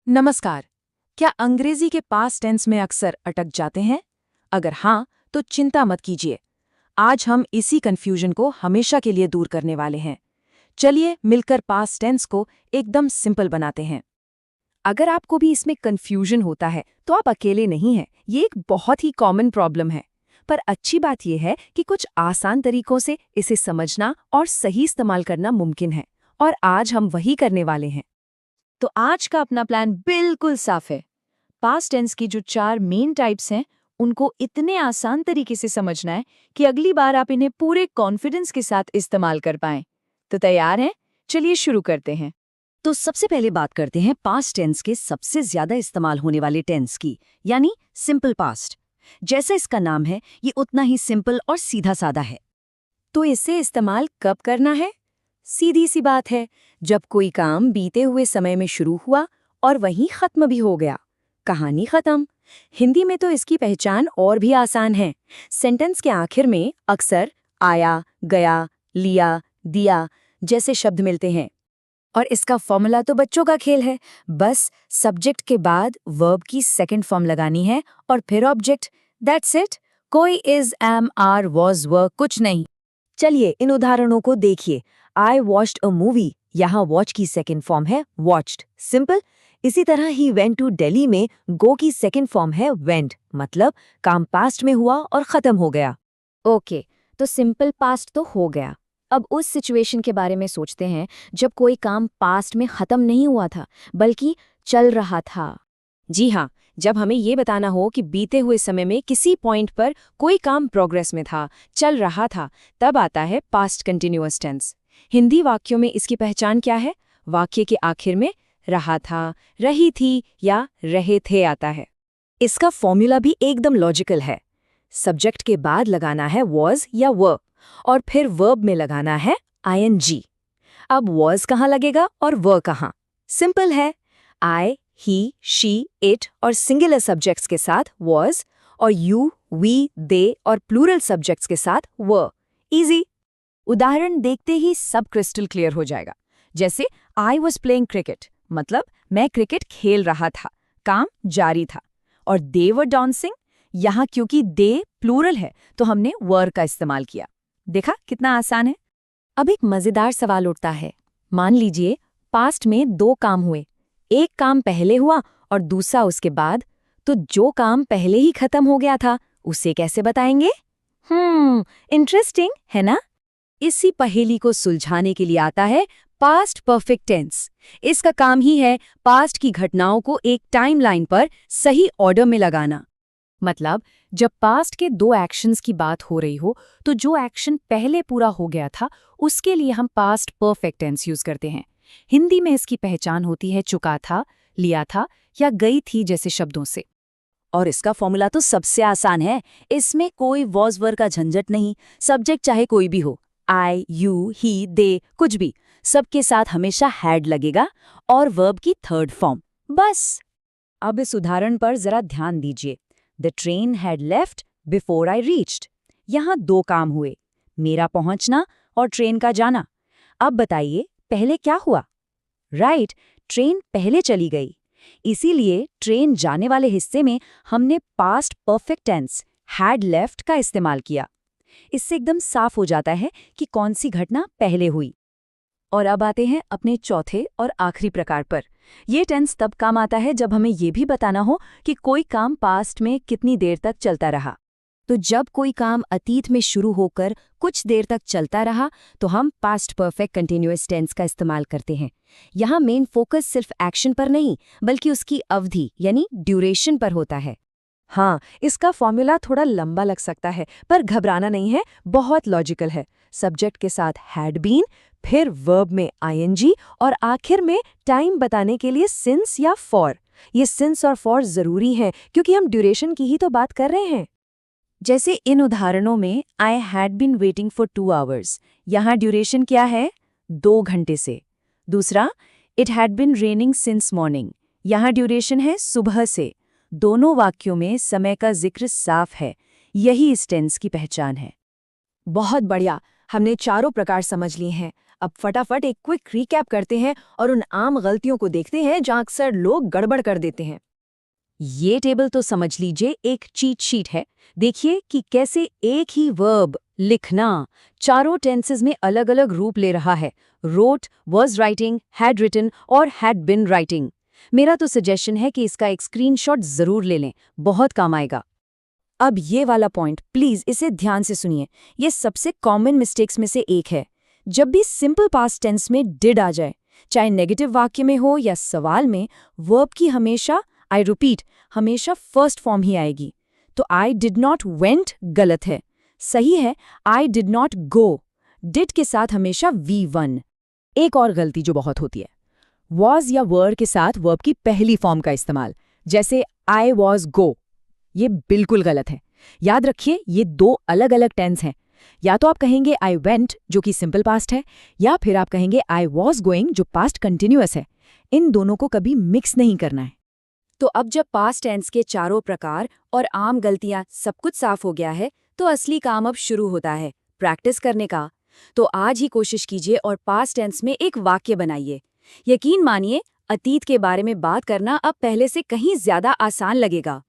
नमस्कार। क्या अंग्रेजी के पास्ट टेंस में अक्सर अटक जाते हैं? अगर हाँ, तो चिंता मत कीजिए। आज हम इसी कंफ्यूजन को हमेशा के लिए दूर करने वाले हैं। चलिए मिलकर पास्ट टेंस को एकदम सिंपल बनाते हैं। अगर आपको भी इसमें कंफ्यूजन होता है, तो आप अकेले नहीं हैं। ये एक बहुत ही कॉमन प्रॉब्लम है। पर अच्छी बात यह है कि कुछ आसान तरीकों से इसे समझना और सही इस्तेमाल करना मुमकिन है। और आज हम वही करने वाले हैं। तो आज का अपना प्लान बिल्कुल साफ है। पास्ट टेंस की जो 4 मेन टाइप्स हैं, उनको इतने आसान तरीके से समझना है कि अगली बार आप इन्हें पूरे कॉन्फिडेंस के साथ इस्तेमाल कर पाएं। तो तैयार हैं? चलिए शुरू करते हैं। तो सबसे पहले बात करते हैं पास्ट टेंस के सबसे ज्यादा इस्तेमाल होने वाले टेंस की, यानी सिंपल पास्ट। जैसा इसका नाम है, ये उतना ही सिंपल और सीधा साधा है। तो इसे इस्तेमाल कब करना है? सीधी सी बात है, जब कोई काम बीते हुए समय में शुरू हुआ और वहीं खत्म भी हो गया। कहानी खत्म। हिंदी में तो इसकी पहचान और भी आसान है। सेंटेंस के आखिर में अक्सर आया, गया, लिया, दिया जैसे शब्द मिलते हैं। और इसका फॉर्मूला तो बच्चों का खेल है। बस सब्जेक्ट के बाद वर्ब की सेकंड फॉर्म लगानी है और फिर ऑब्जेक्ट। That's it. कोई इज, एम, आर, वॉज, वर कुछ नहीं। चलिए इन उदाहरणों को देखिए। आई वॉच्ड अ मूवी, यहाँ वॉच की सेकंड फॉर्म है वॉच्ड, सिंपल। इसी तरह ही वेंट टू दिल्ली में गो की सेकंड फॉर्म है वेंट, मतलब काम पास्ट में हुआ और खत्म हो गया। ओके, तो सिंपल पास्ट तो हो गया। अब उस सिचुएशन के बारे में सोचते हैं जब कोई काम पास्ट में खत्म नहीं हुआ था, बल्कि चल रहा था। जी हाँ, जब हमें ये बताना हो कि बीते हुए समय में किसी पॉइंट पर कोई काम प्रोग्रेस में था, चल रहा था, तब आता है पास्ट कंटिन्यूअस टेंस। हिंदी वाक्यों में इसकी पहचान क्या है? वाक्य के आखिर में रहा था, रही थी या रहे थे आता है। इसका फॉर्मूला भी एकदम लॉजिकल है। सब्जेक्ट के बाद लगाना है वॉज या वर, और फिर वर्ब में लगाना है आईएनजी। अब वॉज कहाँ लगेगा और वर कहाँ? सिंपल है। आई, ही, शी, इट और सिंगुलर सब्जेक्ट्स के साथ वॉज, और यू, वी, दे और प्लूरल सब्जेक्ट्स के साथ वर। इजी। उदाहरण देखते ही सब क्रिस्टल क्लियर हो जाएगा। जैसे आई वॉज प्लेइंग क्रिकेट, मतलब मैं क्रिकेट खेल रहा था, काम जारी था। और दे वर डांसिंग, यहाँ क्योंकि दे प्लूरल है तो हमने वर का इस्तेमाल किया। देखा कितना आसान है। अब एक मजेदार सवाल उठता है। मान लीजिए पास्ट में 2 काम हुए, एक काम पहले हुआ और दूसरा उसके बाद, तो जो काम पहले ही खत्म हो गया था उसे कैसे बताएंगे? इंटरेस्टिंग है ना? इसी पहेली को सुलझाने के लिए आता है पास्ट परफेक्ट टेंस। इसका काम ही है पास्ट की घटनाओं को एक टाइमलाइन पर सही ऑर्डर में लगाना। मतलब जब पास्ट के 2 एक्शंस की बात हो रही हो, तो जो एक्शन पहले पूरा हो गया था उसके लिए हम पास्ट परफेक्ट टेंस यूज करते हैं। हिंदी में इसकी पहचान होती है चुका था, लिया था या गई थी जैसे शब्दों से। और इसका फॉर्मूला तो सबसे आसान है। इसमें कोई वॉज वर का झंझट नहीं। सब्जेक्ट चाहे कोई भी हो, आई, यू, ही, दे, कुछ भी, सबके साथ हमेशा हैड लगेगा और वर्ब की थर्ड फॉर्म। बस। अब इस उदाहरण पर जरा ध्यान दीजिए। The train had left before I reached. यहाँ 2 काम हुए, मेरा पहुंचना और ट्रेन का जाना। अब बताइए पहले क्या हुआ? राइट, ट्रेन पहले चली गई। इसीलिए ट्रेन जाने वाले हिस्से में हमने past perfect tense had left का इस्तेमाल किया। इससे एकदम साफ हो जाता है कि कौन सी घटना पहले हुई। और अब आते हैं अपने चौथे और आखिरी प्रकार पर। ये टेंस तब काम आता है जब हमें ये भी बताना हो कि कोई काम पास्ट में कितनी देर तक चलता रहा। तो जब कोई काम अतीत में शुरू होकर कुछ देर तक चलता रहा, तो हम पास्ट परफेक्ट कंटिन्यूअस टेंस का इस्तेमाल करते हैं। यहाँ मेन फोकस सिर्फ एक्शन पर नहीं, बल्कि उसकी अवधि यानी ड्यूरेशन पर होता है। हाँ, इसका फॉर्मूला थोड़ा लंबा लग सकता है, पर घबराना नहीं है, बहुत लॉजिकल है। सब्जेक्ट के साथ हैड बीन, फिर वर्ब में आईएनजी और आखिर में टाइम बताने के लिए सिंस या फॉर। ये सिंस और फॉर जरूरी हैं क्योंकि हम ड्यूरेशन की ही तो बात कर रहे हैं। जैसे इन उदाहरणों में I had been waiting for 2 hours, यहाँ ड्यूरेशन क्या है? 2 घंटे से। दूसरा, it had been raining since morning, यहाँ ड्यूरेशन है सुबह से। दोनों वाक्यों में समय का जिक्र साफ है। यही इस टेंस की पहचान है। बहुत बढ़िया। हमने चारों प्रकार समझ लिए हैं। अब फटाफट एक क्विक रिकैप करते हैं और उन आम गलतियों को देखते हैं जहां अक्सर लोग गड़बड़ कर देते हैं। ये टेबल तो समझ लीजिए एक चीट शीट है। देखिए कि कैसे एक ही वर्ब लिखना चारों टेंसेस में अलग अलग रूप ले रहा है। Wrote, was writing, had written और हैड बिन राइटिंग। मेरा तो सजेशन है कि इसका एक स्क्रीनशॉट जरूर ले लें, बहुत काम आएगा। अब ये वाला पॉइंट प्लीज इसे ध्यान से सुनिए, ये सबसे कॉमन मिस्टेक्स में से एक है। जब भी सिंपल पास्ट टेंस में डिड आ जाए, चाहे नेगेटिव वाक्य में हो या सवाल में, वर्ब की हमेशा, आई रिपीट, हमेशा फर्स्ट फॉर्म ही आएगी। तो आई डिड नॉट वेंट गलत है। सही है I did not go. Did के साथ हमेशा V1। एक और गलती जो बहुत होती है, वॉज या वर के साथ वर्ब की पहली फॉर्म का इस्तेमाल, जैसे आई वॉज गो। ये बिल्कुल गलत है। याद रखिए ये दो अलग अलग टेंस हैं। या तो आप कहेंगे आई वेंट जो कि सिंपल पास्ट है, या फिर आप कहेंगे आई वॉज गोइंग जो पास्ट कंटिन्यूअस है। इन दोनों को कभी मिक्स नहीं करना है। तो अब जब पास्ट टेंस के चारों प्रकार और आम गलतियां सब कुछ साफ हो गया है, तो असली काम अब शुरू होता है, प्रैक्टिस करने का। तो आज ही कोशिश कीजिए और पास्ट टेंस में एक वाक्य बनाइए। यकीन मानिए, अतीत के बारे में बात करना अब पहले से कहीं ज्यादा आसान लगेगा।